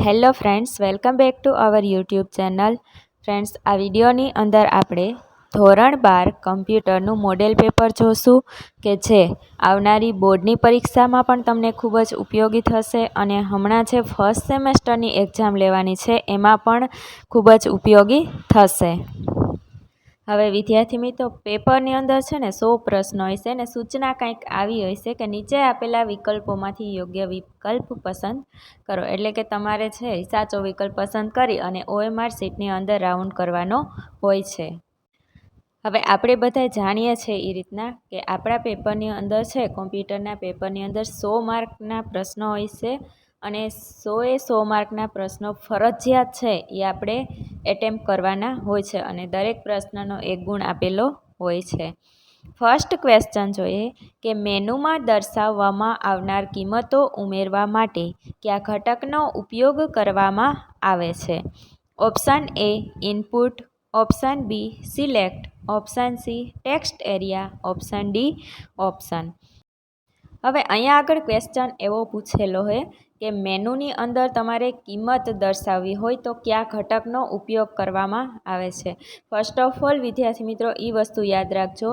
Hello friends, welcome back to our YouTube channel. Friends, આ વિડીયોની અંદર આપણે ધોરણ 12 કમ્પ્યુટરનું મોડેલ પેપર જોશું કે જે આવનારી બોર્ડની પરીક્ષામાં પણ તમને ખૂબ જ ઉપયોગી થશે અને હમણાં જે ફર્સ્ટ સેમેસ્ટરની એક્ઝામ લેવાની છે એમાં પણ ખૂબ જ ઉપયોગી થશે. હવે વિદ્યાર્થી મિત્રો, પેપરની અંદર છે ને 100 પ્રશ્નો હશે ને સૂચના કંઈક આવી હશે કે નીચે આપેલા વિકલ્પોમાંથી યોગ્ય વિકલ્પ પસંદ કરો. એટલે કે તમારે છે સાચો વિકલ્પ પસંદ કરી અને OMR શીટની અંદર રાઉન્ડ કરવાનો હોય છે. હવે આપણે બધા જાણીએ છીએ એ રીતના કે આપણા પેપરની અંદર છે, કોમ્પ્યુટરના પેપરની અંદર 100 માર્કના પ્રશ્નો હોય છે અને 100 માર્કના પ્રશ્નો ફરજિયાત છે એ આપણે એટેમ્પ કરવાના હોય છે અને દરેક પ્રશ્નનો 1 ગુણ આપેલો હોય છે. ફર્સ્ટ ક્વેશ્ચન જોઈએ કે મેનુમાં દર્શાવવામાં આવનાર કિંમતો ઉમેરવા માટે કયા ઘટકનો ઉપયોગ કરવામાં આવે છે? Option A input, option B select, option C text area, option D option. હવે અહીંયા આગળ ક્વેશ્ચન એવો પૂછેલો છે કે મેનુની અંદર તમારે કિંમત દર્શાવવી હોય તો કયા ઘટકનો ઉપયોગ કરવામાં આવે છે. ફર્સ્ટ ઓફ ઓલ વિદ્યાર્થી મિત્રો, એ વસ્તુ યાદ રાખજો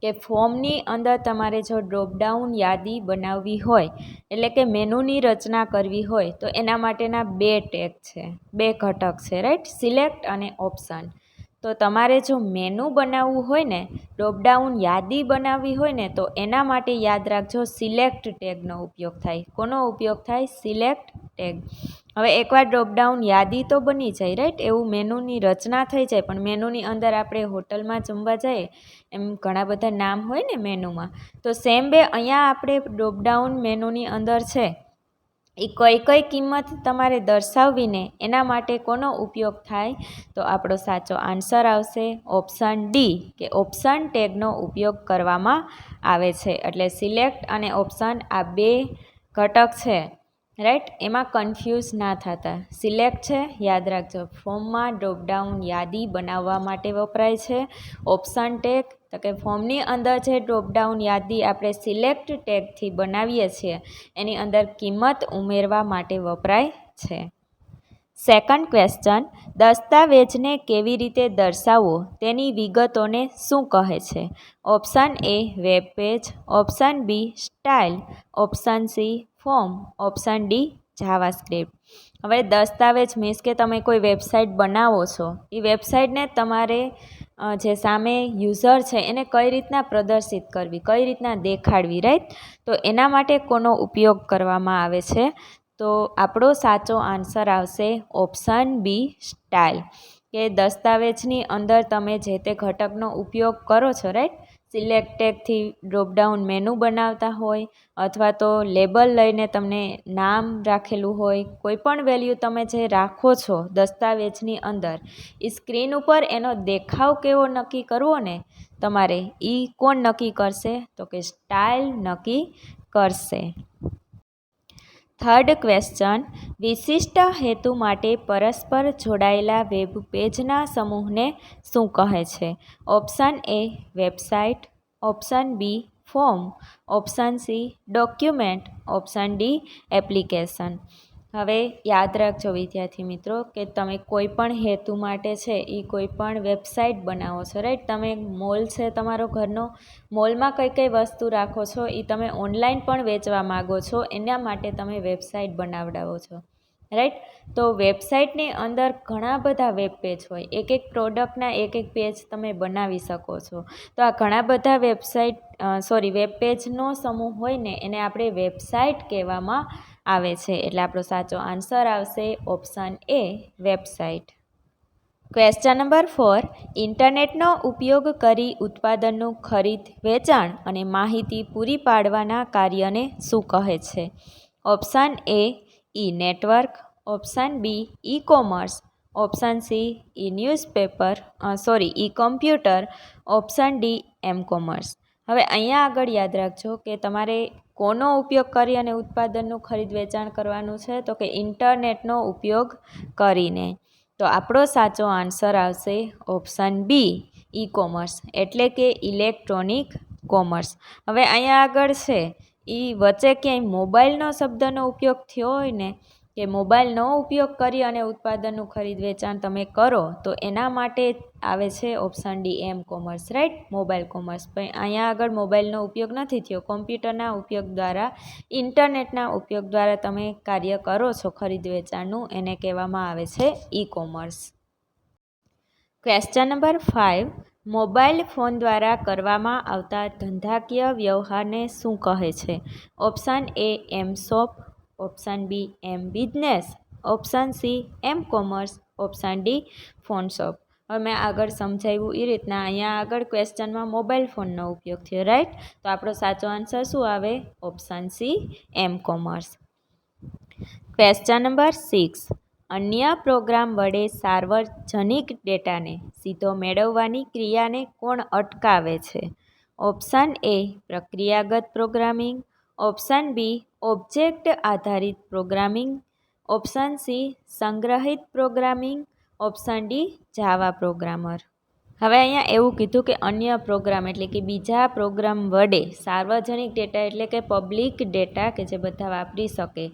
કે ફોર્મની અંદર તમારે જો ડ્રોપડાઉન યાદી બનાવવી હોય, એટલે કે મેનુની રચના કરવી હોય તો એના માટેના 2 ટેગ છે, 2 ઘટક છે, રાઈટ? સિલેક્ટ અને ઓપ્શન. તો તમારે જો મેનુ બનાવવું હોય ને, ડ્રોપડાઉન યાદી બનાવવી હોય ને, તો એના માટે યાદ રાખજો સિલેક્ટ ટેગનો ઉપયોગ થાય. કોનો ઉપયોગ થાય? Select tag. હવે એકવાર ડ્રોપડાઉન યાદી તો બની જાય, રાઈટ? એવું મેનુની રચના થઈ જાય, પણ મેનુની અંદર આપણે હોટલમાં જમવા જઈએ એમ ઘણા બધા નામ હોય ને મેનુમાં, તો સેમ વે અહીંયા આપણે ડ્રોપડાઉન મેનુની અંદર છે એ કઈ કિંમત તમારે દર્શાવવીને એના માટે કોનો ઉપયોગ થાય? તો આપણો સાચો આન્સર આવશે ઓપ્શન ડી કે ઓપ્શન ટેગનો ઉપયોગ કરવામાં આવે છે. એટલે સિલેક્ટ અને ઓપ્શન આ 2 ઘટક છે, રાઈટ? એમાં કન્ફ્યુઝ ના થતા. સિલેક્ટ છે યાદ રાખજો, ફોર્મમાં ડ્રોપડાઉન યાદી બનાવવા માટે વપરાય છે. ઓપ્શન ટેગ તો કે ફોર્મની અંદર જે ડ્રોપડાઉન યાદી આપણે સિલેક્ટ ટેગથી બનાવીએ છીએ એની અંદર કિંમત ઉમેરવા માટે વપરાય છે. સેકન્ડ ક્વેશ્ચન, દસ્તાવેજને કેવી રીતે દર્શાવવો તેની વિગતોને શું કહે છે? Option A web page, option B style, option C form, option D JavaScript. હવે દસ્તાવેજ મીન્સ કે તમે કોઈ વેબસાઇટ બનાવો છો, એ વેબસાઇટને તમારે જે સામે યુઝર છે એને કઈ રીતના પ્રદર્શિત કરવી, કઈ રીતના દેખાડવી, રાઈટ? તો એના માટે કોનો ઉપયોગ કરવામાં આવે છે? તો આપણો સાચો આન્સર આવશે ઓપ્શન બી સ્ટાઇલ. કે દસ્તાવેજની અંદર તમે જે તે ઘટકનો ઉપયોગ કરો છો, રાઈટ? સિલેક્ટ ટેગથી ડ્રોપડાઉન મેનુ બનાવતા હોય અથવા તો લેબલ લઈને તમને નામ રાખેલું હોય, કોઈ પણ વેલ્યુ તમે જે રાખો છો દસ્તાવેજની અંદર, એ સ્ક્રીન ઉપર એનો દેખાવ કેવો નક્કી કરવો ને તમારે, એ કોણ નક્કી કરશે? તો કે સ્ટાઇલ નક્કી કરશે. થર્ડ ક્વેશ્ચન, વિશિષ્ટ હેતુ માટે પરસ્પર જોડાયેલા વેબ પેજના સમૂહને શું કહે છે? Option A website, option B form, option C document, option D application. હવે યાદ રાખજો વિદ્યાર્થી મિત્રો કે તમે કોઈ પણ હેતુ માટે છે એ કોઈ પણ વેબસાઇટ બનાવો છો, રાઈટ? તમે મોલ છે તમારો ઘરનો, મોલમાં કઈ વસ્તુ રાખો છો એ તમે ઓનલાઈન પણ વેચવા માગો છો, એના માટે તમે વેબસાઇટ બનાવડાવો છો, રાઈટ? તો વેબસાઇટની અંદર ઘણા બધા વેબ પેજ હોય, એક પ્રોડક્ટના એક પેજ તમે બનાવી શકો છો. તો આ ઘણા બધા વેબ પેજનો સમૂહ હોય ને એને આપણે વેબસાઇટ કહેવામાં આવે છે. એટલે આપણો સાચો આન્સર આવશે option A website. Question number 4, ઇન્ટરનેટનો ઉપયોગ કરી ઉત્પાદનનું ખરીદ વેચાણ અને માહિતી પૂરી પાડવાના કાર્યને શું કહે છે? Option A E network, option B E commerce, option C E computer, option D M commerce. હવે અહીંયા આગળ યાદ રાખજો કે તમારે કોનો ઉપયોગ કરી અને ઉત્પાદનનું ખરીદ વેચાણ કરવાનું છે? તો કે ઇન્ટરનેટનો ઉપયોગ કરીને. તો આપણો સાચો આન્સર આવશે ઓપ્શન બી ઈ કોમર્સ, એટલે કે ઇલેક્ટ્રોનિક કોમર્સ. હવે અહીંયા આગળ છે એ વચ્ચે ક્યાંય મોબાઈલનો શબ્દનો ઉપયોગ થયો હોય ને કે મોબાઈલનો ઉપયોગ કરી અને ઉત્પાદનનું ખરીદ વેચાણ તમે કરો તો એના માટે આવે છે option D M commerce, right, mobile commerce. પણ અહીંયા આગળ મોબાઈલનો ઉપયોગ નથી થયો, કોમ્પ્યુટરના ઉપયોગ દ્વારા, ઇન્ટરનેટના ઉપયોગ દ્વારા તમે કાર્ય કરો છો ખરીદ વેચાણનું, એને કહેવામાં આવે છે E commerce. Question number 5, mobile phone દ્વારા કરવામાં આવતા ધંધાકીય વ્યવહારને શું કહે છે? Option A M shop, option B M business, option C M commerce, option D phone shop. હવે મેં આગળ સમજાવ્યું એ રીતના અહીંયા આગળ ક્વેશ્ચનમાં મોબાઈલ ફોનનો ઉપયોગ થયો, રાઈટ. તો આપણો સાચો આન્સર શું આવે? Option C M commerce. Question number 6, અન્ય પ્રોગ્રામ વડે સાર્વજનિક ડેટાને સીધો મેળવવાની ક્રિયાને કોણ અટકાવે છે? ઓપ્શન એ પ્રક્રિયાગત પ્રોગ્રામિંગ, ઓપ્શન બી ઓબ્જેક્ટ આધારિત પ્રોગ્રામિંગ, ઓપ્શન સી સંગ્રહિત પ્રોગ્રામિંગ, ઓપ્શન ડી જાવા પ્રોગ્રામર. હવે અહીંયા એવું કીધું કે અન્ય પ્રોગ્રામ એટલે કે બીજા પ્રોગ્રામ વડે સાર્વજનિક ડેટા એટલે કે પબ્લિક ડેટા કે જે બધા વાપરી શકે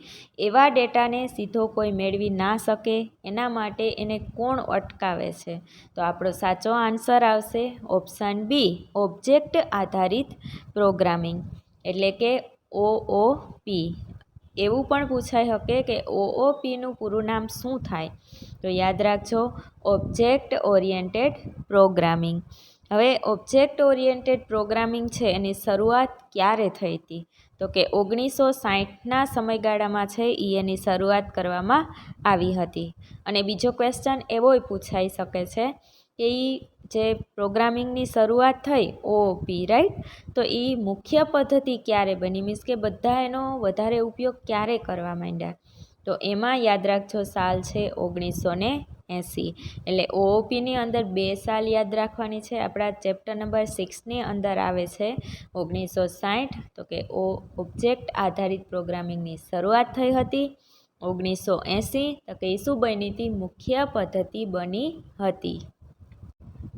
એવા ડેટાને સીધો કોઈ મેળવી ના શકે એના માટે એને કોણ અટકાવે છે? તો આપણો સાચો આન્સર આવશે ઓપ્શન બી ઓબ્જેક્ટ આધારિત પ્રોગ્રામિંગ એટલે કે OOP. એવું પણ પૂછાઈ શકે કે OOPનું પૂરું નામ શું થાય? તો યાદ રાખજો, ઓબ્જેક્ટ ઓરિએન્ટેડ પ્રોગ્રામિંગ. હવે ઓબ્જેક્ટ ઓરિએન્ટેડ પ્રોગ્રામિંગ છે એની શરૂઆત ક્યારે થઈ હતી? તો કે 1960ના સમયગાળામાં છે એની શરૂઆત કરવામાં આવી હતી. અને બીજો ક્વેશ્ચન એવોય પૂછાઈ શકે છે કે જે પ્રોગ્રામિંગની શરૂઆત થઈ OOP, રાઈટ, તો એ મુખ્ય પદ્ધતિ ક્યારે બની, મીન્સ કે બધા એનો વધારે ઉપયોગ ક્યારે કરવા માંડ્યા? તો એમાં યાદ રાખજો સાલ છે 1980. એટલે OOPની અંદર 2 સાલ યાદ રાખવાની છે. આપણા ચેપ્ટર નંબર 6ની અંદર આવે છે 1960, તો કે ઓબ્જેક્ટ આધારિત પ્રોગ્રામિંગની શરૂઆત થઈ હતી. 1980 તો કે શું બની હતી? મુખ્ય પદ્ધતિ બની હતી.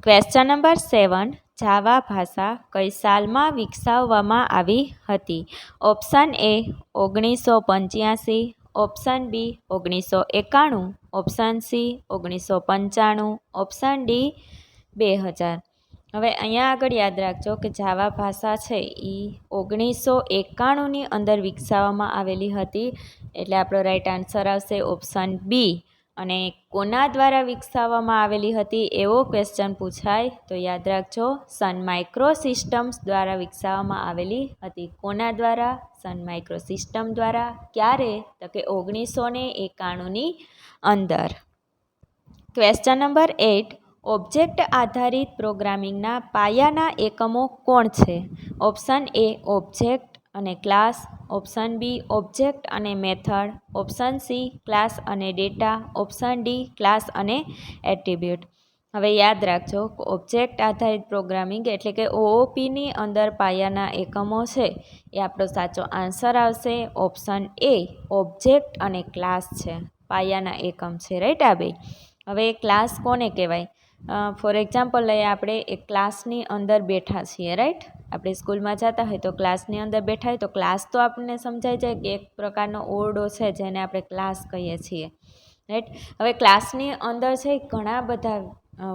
ક્વેશ્ચન નંબર 7, જાવા ભાષા કઈ સાલમાં વિકસાવવામાં આવી હતી? Option A 1985, option B 1991, option C 1995, option D 2000. હવે અહીંયા આગળ યાદ રાખજો કે જાવા ભાષા છે એ 1991ની અંદર વિકસાવવામાં આવેલી હતી. એટલે આપણો રાઈટ આન્સર આવશે ઓપ્શન બી. અને કોના દ્વારા વિકસાવવામાં આવેલી હતી એવો ક્વેશ્ચન પૂછાય તો યાદ રાખજો સન માઇક્રો સિસ્ટમ્સ દ્વારા વિકસાવવામાં આવેલી હતી. કોના દ્વારા? સન માઇક્રો સિસ્ટમ દ્વારા. ક્યારે? તો કે 1991ની અંદર. ક્વેશ્ચન નંબર 8, ઓબ્જેક્ટ આધારિત પ્રોગ્રામિંગના પાયાના એકમો કોણ છે? ઓપ્શન એ ઓબ્જેક્ટ અને ક્લાસ, ઓપ્શન બી ઓબ્જેક્ટ અને મેથડ, ઓપ્શન સી ક્લાસ અને ડેટા, ઓપ્શન ડી ક્લાસ અને એટ્રીબ્યુટ. હવે યાદ રાખજો ઓબ્જેક્ટ આધારિત પ્રોગ્રામિંગ એટલે કે OOPની અંદર પાયાના એકમો છે એ આપણો સાચો આન્સર આવશે ઓપ્શન એ ઓબ્જેક્ટ અને ક્લાસ છે, પાયાના એકમ છે, રાઈટ. આ બે. હવે ક્લાસ કોને કહેવાય? ફોર એક્ઝામ્પલ લઈએ, આપણે એક ક્લાસની અંદર બેઠા છીએ, રાઈટ. આપણે સ્કૂલમાં જતા હોય તો ક્લાસની અંદર બેઠા હોય તો ક્લાસ તો આપણને સમજાઈ જાય કે એક પ્રકારનો ઓરડો છે જેને આપણે ક્લાસ કહીએ છીએ, રાઈટ. હવે ક્લાસની અંદર છે ઘણા બધા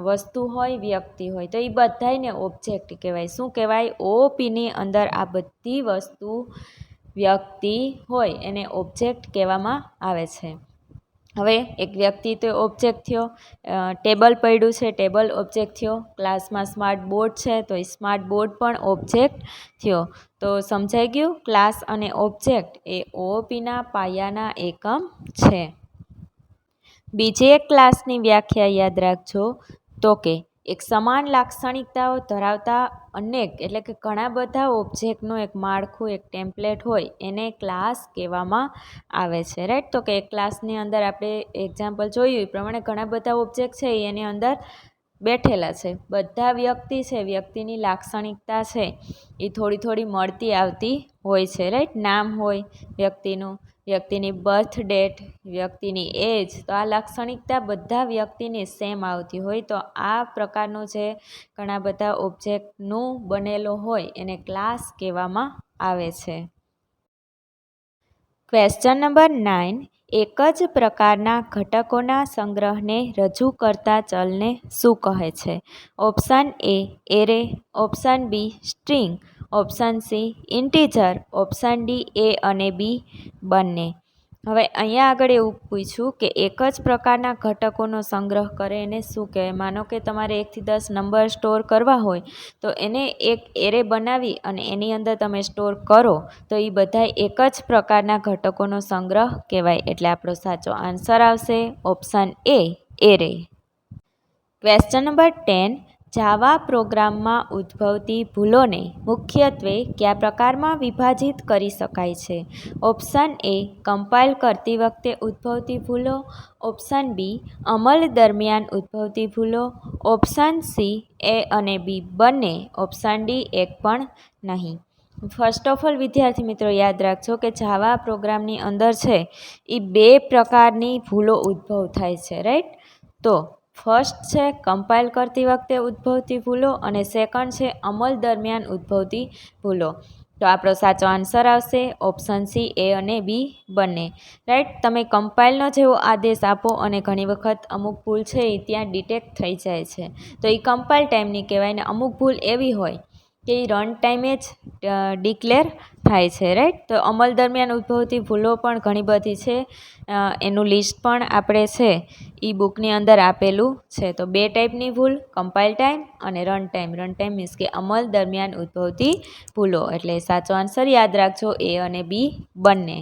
વસ્તુ હોય, વ્યક્તિ હોય, તો એ બધાને ઓબ્જેક્ટ કહેવાય. શું કહેવાય? OOPની અંદર આ બધી વસ્તુ, વ્યક્તિ હોય એને ઓબ્જેક્ટ કહેવામાં આવે છે. હવે એક વ્યક્તિ તો ઓબ્જેક્ટ થયો, ટેબલ પડ્યું છે ટેબલ ઓબ્જેક્ટ થયો, ક્લાસમાં સ્માર્ટ બોર્ડ છે તો એ સ્માર્ટ બોર્ડ પણ ઓબ્જેક્ટ થયો. તો સમજાઈ ગયું, ક્લાસ અને ઓબ્જેક્ટ એ OOPના પાયાના એકમ છે. બીજી એક ક્લાસની વ્યાખ્યા યાદ રાખજો તો કે એક સમાન લાક્ષણિકતાઓ ધરાવતા અનેક એટલે કે ઘણા બધા ઓબ્જેક્ટનું એક માળખું, એક ટેમ્પલેટ હોય એને ક્લાસ કહેવામાં આવે છે, રાઈટ. તો કે એક ક્લાસની અંદર આપણે એક્ઝામ્પલ જોયું એ પ્રમાણે ઘણા બધા ઓબ્જેક્ટ છે એની અંદર બેઠેલા છે. બધા વ્યક્તિ છે, વ્યક્તિની લાક્ષણિકતા છે એ થોડી થોડી મળતી આવતી હોય છે, રાઈટ. નામ હોય વ્યક્તિનું, વ્યક્તિની બર્થ ડેટ, વ્યક્તિની એજ, તો આ લાક્ષણિકતા બધા વ્યક્તિની સેમ આવતી હોય. તો આ પ્રકારનું જે ઘણા બધા ઓબ્જેક્ટનું બનેલો હોય એને ક્લાસ કહેવામાં આવે છે. ક્વેશ્ચન નંબર 9, એક જ પ્રકારના ઘટકોના સંગ્રહને રજૂ કરતા ચલને શું કહે છે? Option A array, option B string, option C integer, option D A અને બી બંને. હવે અહીંયા આગળ એવું પૂછ્યું કે એક જ પ્રકારના ઘટકોનો સંગ્રહ કરે એને શું કહેવાય? માનો કે તમારે 1 થી 10 નંબર સ્ટોર કરવા હોય તો એને એક એરે બનાવી અને એની અંદર તમે સ્ટોર કરો તો એ બધા એક જ પ્રકારના ઘટકોનો સંગ્રહ કહેવાય. એટલે આપણો સાચો આન્સર આવશે option A array. Question number 10. જાવા પ્રોગ્રામમાં ઉદ્ભવતી ભૂલોને મુખ્યત્વે કયા પ્રકારમાં વિભાજિત કરી શકાય છે? ઓપ્શન એ કમ્પાઇલ કરતી વખતે ઉદ્ભવતી ભૂલો, ઓપ્શન બી અમલ દરમિયાન ઉદ્ભવતી ભૂલો, ઓપ્શન સી એ અને બી બંને, ઓપ્શન ડી એક પણ નહીં. ફર્સ્ટ ઓફ ઓલ વિદ્યાર્થી મિત્રો યાદ રાખજો કે જાવા પ્રોગ્રામની અંદર છે એ 2 પ્રકારની ભૂલો ઉદ્ભવ થાય છે, રાઈટ? તો ફર્સ્ટ છે કમ્પાઇલ કરતી વખતે ઉદ્ભવતી ભૂલો અને સેકન્ડ છે અમલ દરમિયાન ઉદ્ભવતી ભૂલો. તો આપણો સાચો આન્સર આવશે ઓપ્શન સી એ અને બી બંને, રાઈટ? તમે કમ્પાઇલનો જેવો આદેશ આપો અને ઘણી વખત અમુક ભૂલ છે એ ત્યાં ડિટેક્ટ થઈ જાય છે તો એ કમ્પાઇલ ટાઈમની કહેવાય. ને અમુક ભૂલ એવી હોય કે એ રન ટાઈમે જ ડિક્લેર થાય છે, રાઈટ? તો અમલ દરમિયાન ઉદ્ભવતી ભૂલો પણ ઘણી બધી છે, એનું લિસ્ટ પણ આપણે છે એ બુકની અંદર આપેલું છે. તો 2 ટાઈપની ભૂલ, કમ્પાઇલ ટાઈમ અને run time. Run time means કે અમલ દરમિયાન ઉદ્ભવતી ભૂલો. એટલે સાચો આન્સર યાદ રાખજો એ અને બી બંને.